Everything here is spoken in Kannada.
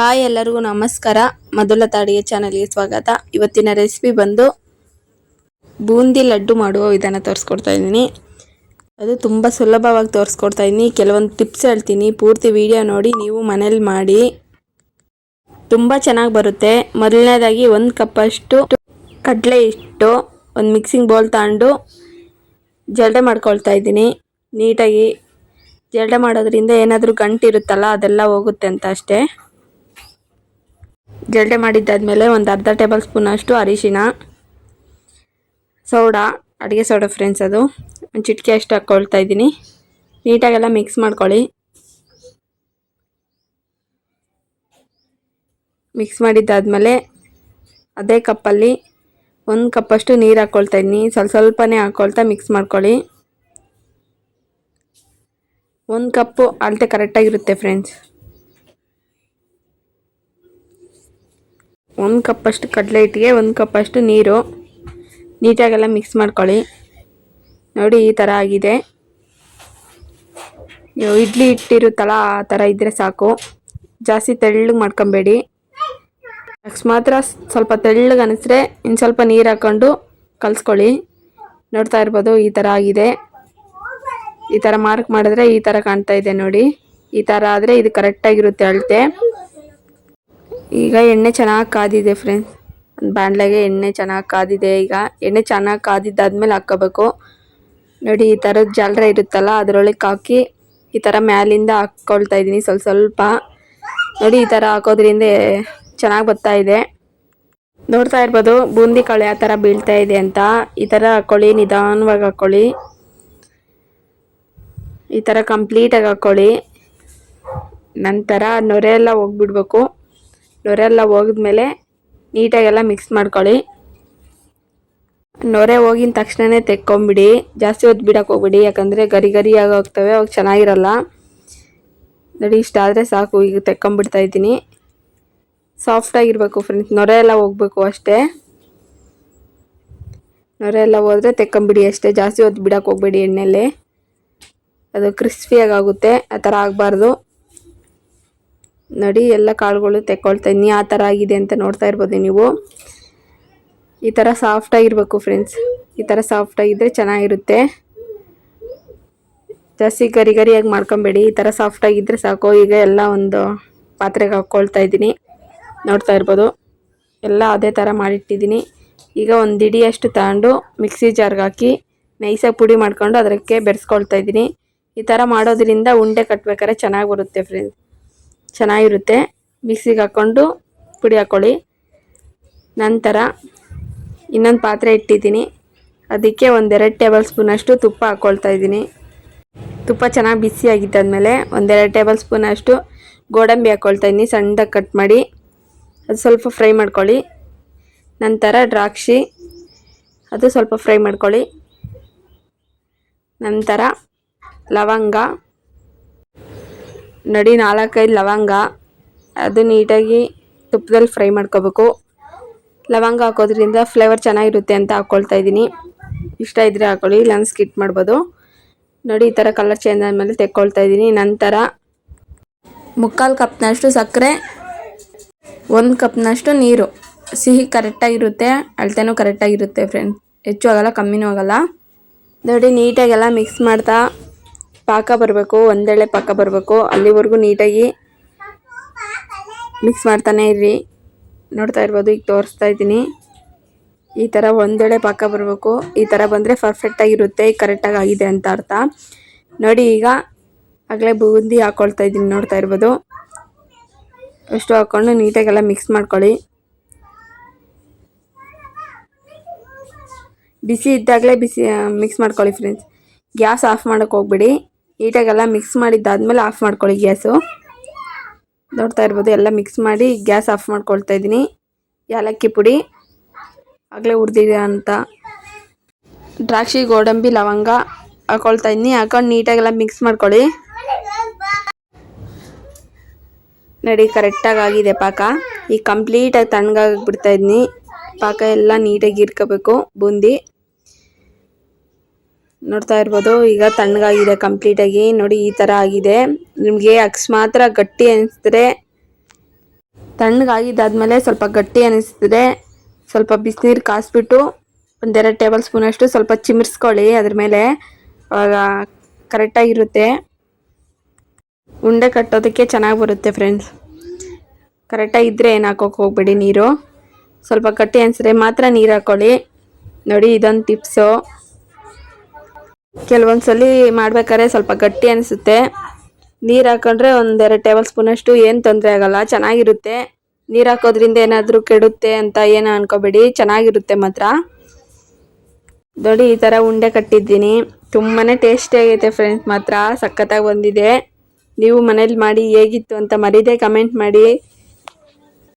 ಹಾಯ್ ಎಲ್ಲರಿಗೂ ನಮಸ್ಕಾರ. ಮೊದಲ ಅಡುಗೆ ಚಾನಲ್ಗೆ ಸ್ವಾಗತ. ಇವತ್ತಿನ ರೆಸಿಪಿ ಬಂದು ಬೂಂದಿ ಲಡ್ಡು ಮಾಡುವ ವಿಧಾನ ತೋರಿಸ್ಕೊಡ್ತಾ ಇದ್ದೀನಿ. ಅದು ತುಂಬ ಸುಲಭವಾಗಿ ತೋರಿಸ್ಕೊಡ್ತಾ ಇದ್ದೀನಿ. ಕೆಲವೊಂದು ಟಿಪ್ಸ್ ಹೇಳ್ತೀನಿ, ಪೂರ್ತಿ ವಿಡಿಯೋ ನೋಡಿ ನೀವು ಮನೇಲಿ ಮಾಡಿ, ತುಂಬ ಚೆನ್ನಾಗಿ ಬರುತ್ತೆ. ಮೊದಲನೇದಾಗಿ 1 ಕಪ್ಪಷ್ಟು ಕಡಲೆ ಹಿಟ್ಟು ಒಂದು ಮಿಕ್ಸಿಂಗ್ ಬೌಲ್ ತಗೊಂಡು ಜಲ್ಡೆ ಮಾಡ್ಕೊಳ್ತಾ ಇದ್ದೀನಿ. ನೀಟಾಗಿ ಜಲ್ಡೆ ಮಾಡೋದ್ರಿಂದ ಏನಾದರೂ ಗಂಟು ಇರುತ್ತಲ್ಲ ಅದೆಲ್ಲ ಹೋಗುತ್ತೆ ಅಂತ ಅಷ್ಟೇ. ಜಲ್ಡೆ ಮಾಡಿದ್ದಾದಮೇಲೆ ಒಂದು ಅರ್ಧ ಟೇಬಲ್ ಸ್ಪೂನ್ ಅಷ್ಟು ಅರಿಶಿನ, ಸೋಡಾ, ಅಡುಗೆ ಸೋಡಾ ಫ್ರೆಂಡ್ಸ್, ಅದು ಒಂದು ಚಿಟಿಕೆ ಅಷ್ಟು ಹಾಕ್ಕೊಳ್ತಾ ಇದ್ದೀನಿ. ನೀಟಾಗೆಲ್ಲ ಮಿಕ್ಸ್ ಮಾಡ್ಕೊಳ್ಳಿ. ಮಿಕ್ಸ್ ಮಾಡಿದ್ದಾದಮೇಲೆ ಅದೇ ಕಪ್ಪಲ್ಲಿ 1 ಕಪ್ಪಷ್ಟು ನೀರು ಹಾಕ್ಕೊಳ್ತಾ ಇದ್ದೀನಿ. ಸ್ವಲ್ಪನೇ ಹಾಕ್ಕೊಳ್ತಾ ಮಿಕ್ಸ್ ಮಾಡ್ಕೊಳ್ಳಿ. 1 ಕಪ್ಪು ಅಳತೆ ಕರೆಕ್ಟಾಗಿರುತ್ತೆ ಫ್ರೆಂಡ್ಸ್. 1 ಕಪ್ಪಷ್ಟು ಕಡಲೆ ಹಿಟ್ಟಿಗೆ 1 ಕಪ್ಪಷ್ಟು ನೀರು. ನೀಟಾಗೆಲ್ಲ ಮಿಕ್ಸ್ ಮಾಡ್ಕೊಳ್ಳಿ. ನೋಡಿ ಈ ಥರ ಆಗಿದೆ. ಇಡ್ಲಿ ಹಿಟ್ಟಿರುತ್ತಲ್ಲ ಆ ಥರ ಇದ್ದರೆ ಸಾಕು. ಜಾಸ್ತಿ ತೆಳ್ಳಗೆ ಮಾಡ್ಕೊಬೇಡಿ. ಅಕಸ್ಮಾತ್ ಸ್ವಲ್ಪ ತೆಳ್ಳಗೆ ಅನಿಸಿದ್ರೆ ಇನ್ನು ಸ್ವಲ್ಪ ನೀರು ಹಾಕ್ಕೊಂಡು ಕಲಿಸ್ಕೊಳ್ಳಿ. ನೋಡ್ತಾ ಇರ್ಬೋದು ಈ ಥರ ಆಗಿದೆ. ಈ ಥರ ಮಾರ್ಕ್ ಮಾಡಿದ್ರೆ ಈ ಥರ ಕಾಣ್ತಾ ಇದೆ ನೋಡಿ. ಈ ಥರ ಆದರೆ ಇದು ಕರೆಕ್ಟಾಗಿರುತ್ತೆ ಅಳತೆ. ಈಗ ಎಣ್ಣೆ ಚೆನ್ನಾಗಿ ಕಾದಿದೆ ಫ್ರೆಂಡ್ಸ್. ಒಂದು ಬಾಣಲೆಗೆ ಎಣ್ಣೆ ಚೆನ್ನಾಗಿ ಕಾದಿದೆ. ಈಗ ಎಣ್ಣೆ ಚೆನ್ನಾಗಿ ಕಾದಿದ್ದಾದ್ಮೇಲೆ ಹಾಕ್ಕೋಬೇಕು. ನೋಡಿ ಈ ಥರದ ಜಾಲರ ಇರುತ್ತಲ್ಲ ಅದರೊಳಗೆ ಹಾಕಿ ಈ ಥರ ಮ್ಯಾಲಿಂದ ಹಾಕ್ಕೊಳ್ತಾ ಇದ್ದೀನಿ ಸ್ವಲ್ಪ. ನೋಡಿ ಈ ಥರ ಹಾಕೋದ್ರಿಂದ ಚೆನ್ನಾಗಿ ಬರ್ತಾ ಇದೆ. ನೋಡ್ತಾ ಇರ್ಬೋದು ಬೂಂದಿ ಕಾಳು ಯಾವ ಥರ ಬೀಳ್ತಾ ಇದೆ ಅಂತ. ಈ ಥರ ಹಾಕ್ಕೊಳ್ಳಿ, ನಿಧಾನವಾಗಿ ಹಾಕ್ಕೊಳ್ಳಿ. ಈ ಥರ ಕಂಪ್ಲೀಟಾಗಿ ಹಾಕ್ಕೊಳ್ಳಿ. ನಂತರ ನೊರೆ ಎಲ್ಲ ಹೋಗ್ಬಿಡ್ಬೇಕು. ನೊರೆ ಎಲ್ಲ ಹೋಗಿದ್ಮೇಲೆ ನೀಟಾಗೆಲ್ಲ ಮಿಕ್ಸ್ ಮಾಡ್ಕೊಳ್ಳಿ. ನೊರೆ ಹೋಗಿದ ತಕ್ಷಣವೇ ತೆಕ್ಕೊಂಬಿಡಿ. ಜಾಸ್ತಿ ಹೊತ್ತು ಬಿಡೋಕೆ ಹೋಗ್ಬಿಡಿ, ಯಾಕಂದರೆ ಗರಿ ಗರಿಯಾಗಿ ಹೋಗ್ತವೆ, ಅವಾಗ ಚೆನ್ನಾಗಿರಲ್ಲ. ನೋಡಿ ಇಷ್ಟಾದರೆ ಸಾಕು. ಈಗ ತೆಕ್ಕೊಂಬಿಡ್ತಾ ಇದ್ದೀನಿ. ಸಾಫ್ಟಾಗಿರಬೇಕು ಫ್ರೆಂಡ್ಸ್, ನೊರೆ ಎಲ್ಲ ಹೋಗ್ಬೇಕು ಅಷ್ಟೇ. ನೊರೆ ಎಲ್ಲ ಹೋದರೆ ತೆಕ್ಕೊಂಬಿಡಿ ಅಷ್ಟೇ. ಜಾಸ್ತಿ ಹೊತ್ತು ಬಿಡೋಕೆ ಹೋಗ್ಬೇಡಿ ಎಣ್ಣೆಯಲ್ಲಿ, ಅದು ಕ್ರಿಸ್ಪಿಯಾಗಿ ಆಗುತ್ತೆ. ಆ ಥರ ಆಗಬಾರ್ದು. ನೋಡಿ ಎಲ್ಲ ಕಾಳುಗಳು ತೆಕ್ಕೊಳ್ತಾ ಇದ್ದೀನಿ. ಆ ಥರ ಆಗಿದೆ ಅಂತ ನೋಡ್ತಾ ಇರ್ಬೋದು ನೀವು. ಈ ಥರ ಸಾಫ್ಟಾಗಿರಬೇಕು ಫ್ರೆಂಡ್ಸ್. ಈ ಥರ ಸಾಫ್ಟಾಗಿದ್ದರೆ ಚೆನ್ನಾಗಿರುತ್ತೆ. ಜಾಸ್ತಿ ಗರಿ ಗರಿಯಾಗಿ ಮಾಡ್ಕೊಬೇಡಿ. ಈ ಥರ ಸಾಫ್ಟಾಗಿದ್ದರೆ ಸಾಕು. ಈಗ ಎಲ್ಲ ಒಂದು ಪಾತ್ರೆಗೆ ಹಾಕ್ಕೊಳ್ತಾ ಇದ್ದೀನಿ. ನೋಡ್ತಾ ಇರ್ಬೋದು ಎಲ್ಲ ಅದೇ ಥರ ಮಾಡಿಟ್ಟಿದ್ದೀನಿ. ಈಗ ಒಂದು ಹಿಡಿಯಷ್ಟು ತಗೊಂಡು ಮಿಕ್ಸಿ ಜಾರ್ಗೆ ಹಾಕಿ ನೈಸಾಗಿ ಪುಡಿ ಮಾಡ್ಕೊಂಡು ಅದಕ್ಕೆ ಬೆರೆಸ್ಕೊಳ್ತಾ ಇದ್ದೀನಿ. ಈ ಥರ ಮಾಡೋದ್ರಿಂದ ಉಂಡೆ ಕಟ್ಬೇಕಾದ್ರೆ ಚೆನ್ನಾಗಿ ಬರುತ್ತೆ ಫ್ರೆಂಡ್ಸ್, ಚೆನ್ನಾಗಿರುತ್ತೆ. ಮಿಕ್ಸಿಗೆ ಹಾಕ್ಕೊಂಡು ಪುಡಿ ಹಾಕ್ಕೊಳ್ಳಿ. ನಂತರ ಇನ್ನೊಂದು ಪಾತ್ರೆ ಇಟ್ಟಿದ್ದೀನಿ. ಅದಕ್ಕೆ 1-2 ಟೇಬಲ್ ಸ್ಪೂನಷ್ಟು ತುಪ್ಪ ಹಾಕ್ಕೊಳ್ತಾ ಇದ್ದೀನಿ. ತುಪ್ಪ ಚೆನ್ನಾಗಿ ಬಿಸಿ ಆಗಿದ್ದಾದಮೇಲೆ 1-2 ಟೇಬಲ್ ಸ್ಪೂನಷ್ಟು ಗೋಡಂಬಿ ಹಾಕ್ಕೊಳ್ತಾ ಇದ್ದೀನಿ, ಸಣ್ಣದಾಗಿ ಕಟ್ ಮಾಡಿ. ಅದು ಸ್ವಲ್ಪ ಫ್ರೈ ಮಾಡ್ಕೊಳ್ಳಿ. ನಂತರ ದ್ರಾಕ್ಷಿ, ಅದು ಸ್ವಲ್ಪ ಫ್ರೈ ಮಾಡ್ಕೊಳ್ಳಿ. ನಂತರ ಲವಂಗ, ನೋಡಿ 4-5 ಲವಂಗ, ಅದು ನೀಟಾಗಿ ತುಪ್ಪದಲ್ಲಿ ಫ್ರೈ ಮಾಡ್ಕೋಬೇಕು. ಲವಂಗ ಹಾಕೋದ್ರಿಂದ ಫ್ಲೇವರ್ ಚೆನ್ನಾಗಿರುತ್ತೆ ಅಂತ ಹಾಕ್ಕೊಳ್ತಾ ಇದ್ದೀನಿ. ಇಷ್ಟ ಇದ್ದರೆ ಹಾಕ್ಕೊಳ್ಳಿ, ಇಲ್ಲ ಸ್ಕಿಪ್ ಮಾಡ್ಬೋದು. ನೋಡಿ ಈ ಥರ ಕಲರ್ ಚೇಂಜ್ ಆದಮೇಲೆ ತೆಕ್ಕೊಳ್ತಾ ಇದ್ದೀನಿ. ನಂತರ 3/4 ಕಪ್ನಷ್ಟು ಸಕ್ಕರೆ, 1 ಕಪ್ನಷ್ಟು ನೀರು. ಸಿಹಿ ಕರೆಕ್ಟಾಗಿರುತ್ತೆ, ಅಳತೆನೂ ಕರೆಕ್ಟಾಗಿರುತ್ತೆ ಫ್ರೆಂಡ್ಸ್. ಹೆಚ್ಚು ಆಗೋಲ್ಲ, ಕಮ್ಮಿನೂ ಆಗೋಲ್ಲ. ನೋಡಿ ನೀಟಾಗೆಲ್ಲ ಮಿಕ್ಸ್ ಮಾಡ್ತಾ ಪಾಕ ಬರಬೇಕು, ಒಂದೆಳೆ ಪಾಕ ಬರಬೇಕು. ಅಲ್ಲಿವರೆಗೂ ನೀಟಾಗಿ ಮಿಕ್ಸ್ ಮಾಡ್ತಾನೆ ಇರ್ರಿ. ನೋಡ್ತಾ ಇರ್ಬೋದು, ಈಗ ತೋರಿಸ್ತಾ ಇದ್ದೀನಿ. ಈ ಥರ ಒಂದೆಳೆ ಪಾಕ ಬರಬೇಕು. ಈ ಥರ ಬಂದರೆ ಪರ್ಫೆಕ್ಟಾಗಿರುತ್ತೆ, ಕರೆಕ್ಟಾಗಿ ಆಗಿದೆ ಅಂತ ಅರ್ಥ. ನೋಡಿ ಈಗ ಆಗಲೇ ಬೂಂದಿ ಹಾಕ್ಕೊಳ್ತಾ ಇದ್ದೀನಿ. ನೋಡ್ತಾ ಇರ್ಬೋದು ಅಷ್ಟು ಹಾಕ್ಕೊಂಡು ನೀಟಾಗೆಲ್ಲ ಮಿಕ್ಸ್ ಮಾಡ್ಕೊಳ್ಳಿ. ಬಿಸಿ ಇದ್ದಾಗಲೇ ಮಿಕ್ಸ್ ಮಾಡ್ಕೊಳ್ಳಿ ಫ್ರೆಂಡ್ಸ್. ಗ್ಯಾಸ್ ಆಫ್ ಮಾಡೋಕ್ಕೆ ಹೋಗ್ಬಿಡಿ. ನೀಟಾಗೆಲ್ಲ ಮಿಕ್ಸ್ ಮಾಡಿದ್ದಾದಮೇಲೆ ಆಫ್ ಮಾಡ್ಕೊಳ್ಳಿ ಗ್ಯಾಸು. ನೋಡ್ತಾ ಇರ್ಬೋದು ಎಲ್ಲ ಮಿಕ್ಸ್ ಮಾಡಿ ಗ್ಯಾಸ್ ಆಫ್ ಮಾಡ್ಕೊಳ್ತಾ ಇದ್ದೀನಿ. ಏಲಕ್ಕಿ ಪುಡಿ ಆಗಲೇ ಹುರಿದಿದೆ ಅಂತ ದ್ರಾಕ್ಷಿ, ಗೋಡಂಬಿ, ಲವಂಗ ಹಾಕ್ಕೊಳ್ತಾ ಇದ್ದೀನಿ. ಹಾಕೊಂಡು ನೀಟಾಗೆಲ್ಲ ಮಿಕ್ಸ್ ಮಾಡ್ಕೊಳ್ಳಿ. ನೋಡಿ ಕರೆಕ್ಟಾಗಿ ಆಗಿದೆ ಪಾಕ. ಈಗ ಕಂಪ್ಲೀಟಾಗಿ ತಣ್ಣಗಾಗಿ ಬಿಡ್ತಾ ಇದ್ದೀನಿ. ಪಾಕ ಎಲ್ಲ ನೀಟಾಗಿ ಇರ್ಕೋಬೇಕು ಬೂಂದಿ. ನೋಡ್ತಾ ಇರ್ಬೋದು ಈಗ ತಣ್ಣಗಾಗಿದೆ ಕಂಪ್ಲೀಟಾಗಿ. ನೋಡಿ ಈ ಥರ ಆಗಿದೆ. ನಿಮಗೆ ಅಕಸ್ಮಾತ್ ಗಟ್ಟಿ ಅನಿಸಿದ್ರೆ ತಣ್ಣಗಾಗಿದ್ದಾದ್ಮೇಲೆ ಸ್ವಲ್ಪ ಗಟ್ಟಿ ಅನಿಸ್ತದೆ. ಸ್ವಲ್ಪ ಬಿಸಿನೀರು ಕಾಯಿಸ್ಬಿಟ್ಟು ಒಂದೆರಡು ಟೇಬಲ್ ಸ್ಪೂನ್ ಅಷ್ಟು ಸ್ವಲ್ಪ ಚಿಮಿರ್ಸ್ಕೊಳ್ಳಿ ಅದ್ರ ಮೇಲೆ. ಆವಾಗ ಕರೆಕ್ಟಾಗಿರುತ್ತೆ, ಉಂಡೆ ಕಟ್ಟೋದಕ್ಕೆ ಚೆನ್ನಾಗಿ ಬರುತ್ತೆ ಫ್ರೆಂಡ್ಸ್. ಕರೆಕ್ಟಾಗಿದ್ದರೆ ಏನು ಹಾಕೋಕೆ ಹೋಗ್ಬೇಡಿ ನೀರು. ಸ್ವಲ್ಪ ಗಟ್ಟಿ ಅನಿಸಿದ್ರೆ ಮಾತ್ರ ನೀರು ಹಾಕ್ಕೊಳ್ಳಿ. ನೋಡಿ ಇದೊಂದು ಟಿಪ್ಸು. ಕೆಲವೊಂದ್ಸಲಿ ಮಾಡ್ಬೇಕಾದ್ರೆ ಸ್ವಲ್ಪ ಗಟ್ಟಿ ಅನಿಸುತ್ತೆ, ನೀರು ಹಾಕೊಂಡ್ರೆ ಒಂದೆರಡು ಟೇಬಲ್ ಸ್ಪೂನ್ ಅಷ್ಟು ಏನು ತೊಂದರೆ ಆಗಲ್ಲ, ಚೆನ್ನಾಗಿರುತ್ತೆ. ನೀರು ಹಾಕೋದ್ರಿಂದ ಏನಾದರೂ ಕೆಡುತ್ತೆ ಅಂತ ಏನು ಅನ್ಕೋಬೇಡಿ, ಚೆನ್ನಾಗಿರುತ್ತೆ ಮಾತ್ರ. ನೋಡಿ ಈ ಥರ ಉಂಡೆ ಕಟ್ಟಿದ್ದೀನಿ. ತುಂಬಾ ಟೇಸ್ಟಿ ಆಗೈತೆ ಫ್ರೆಂಡ್ಸ್, ಮಾತ್ರ ಸಖತ್ತಾಗಿ ಬಂದಿದೆ. ನೀವು ಮನೇಲಿ ಮಾಡಿ ಹೇಗಿತ್ತು ಅಂತ ಮರೀದೆ ಕಮೆಂಟ್ ಮಾಡಿ.